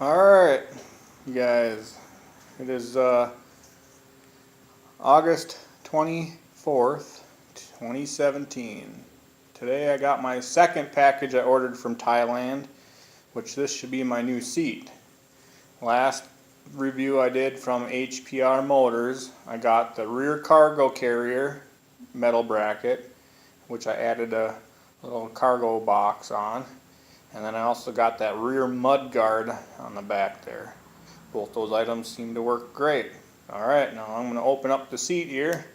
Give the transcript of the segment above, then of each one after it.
Alright, you guys, it is August 24th, 2017. Today I got my second package I ordered from Thailand, which this should be my new seat. Last review I did from HRP Motors, I got the rear cargo carrier metal bracket, which I added a little cargo box on. And then I also got that rear mud guard on the back there. Both those items seem to work great. Alright, now I'm going to open up the seat here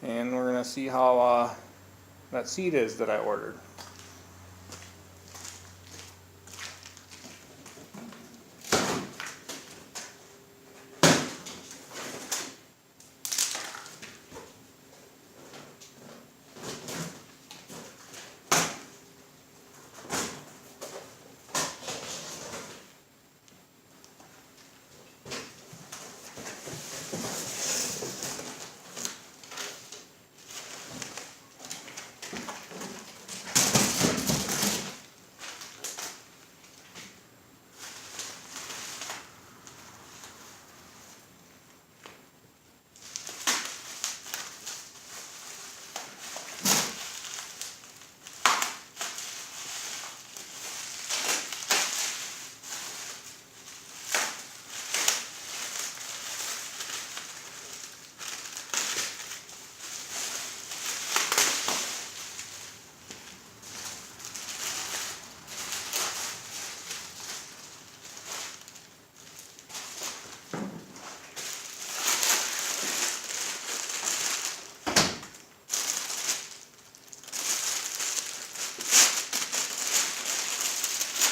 and we're going to see how that seat is that I ordered.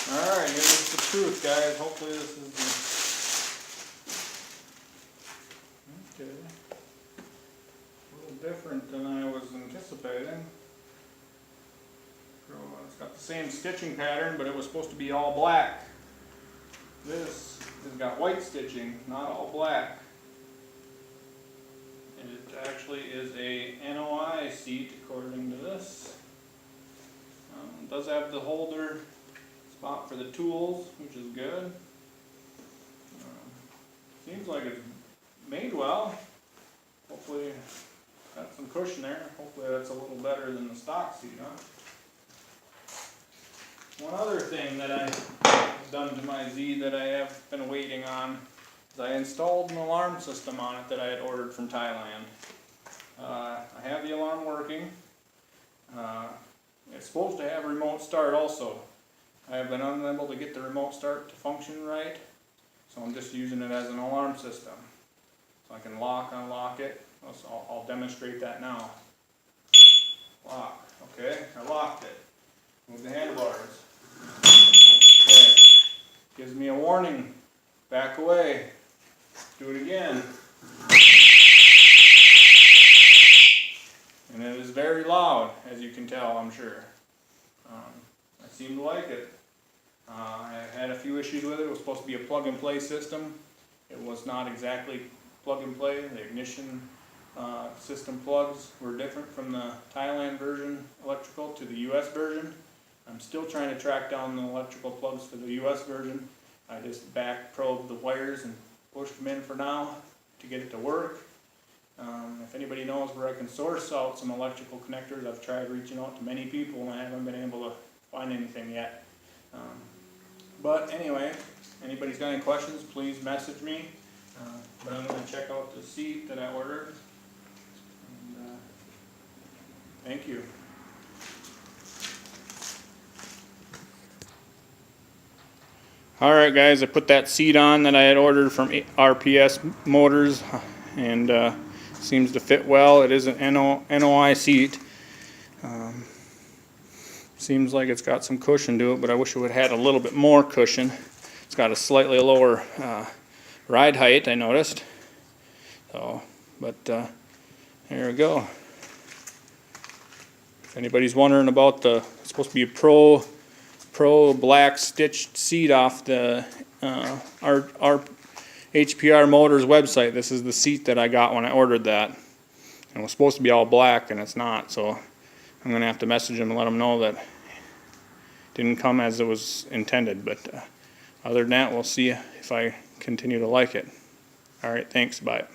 Alright, here's the truth, guys. Hopefully this is okay. A little different than I was anticipating. So it's got the same stitching pattern, but it was supposed to be all black. This has got white stitching, not all black. And it actually is a NOI seat, according to this. It does have the holder spot for the tools, which is good. Seems like it's made well. Hopefully, got some cushion there. Hopefully that's a little better than the stock seat, huh? One other thing that I've done to my Z that I have been waiting on is I installed an alarm system on it that I had ordered from Thailand. I have the alarm working. It's supposed to have remote start also. I have been unable to get the remote start to function right, so I'm just using it as an alarm system. So I can lock, unlock it. So I'll demonstrate that now. Lock. Okay, I locked it. Move the handlebars. Okay. Gives me a warning. Back away. Do it again. And it is very loud, as you can tell, I'm sure. I seem to like it. I had a few issues with it. It was supposed to be a plug-and-play system. It was not exactly plug-and-play. The ignition system plugs were different from the Thailand version electrical to the US version. I'm still trying to track down the electrical plugs for the US version. I just back probed the wires and pushed them in for now to get it to work. If anybody knows where I can source out some electrical connectors, I've tried reaching out to many people and I haven't been able to find anything yet. But anyway, anybody's got any questions, please message me. But I'm going to check out the seat that I ordered. And, thank you. Alright guys, I put that seat on that I had ordered from HRP Motors and seems to fit well. It is an NOI seat. Seems like it's got some cushion to it, but I wish it would have had a little bit more cushion. It's got a slightly lower ride height, I noticed. So, but there we go. If anybody's wondering about it's supposed to be a pro black stitched seat off the our HRP Motors website. This is the seat that I got when I ordered that. And it was supposed to be all black, and it's not. So I'm going to have to message them and let them know that it didn't come as it was intended. But Other than that, we'll see if I continue to like it. All right, thanks, bye.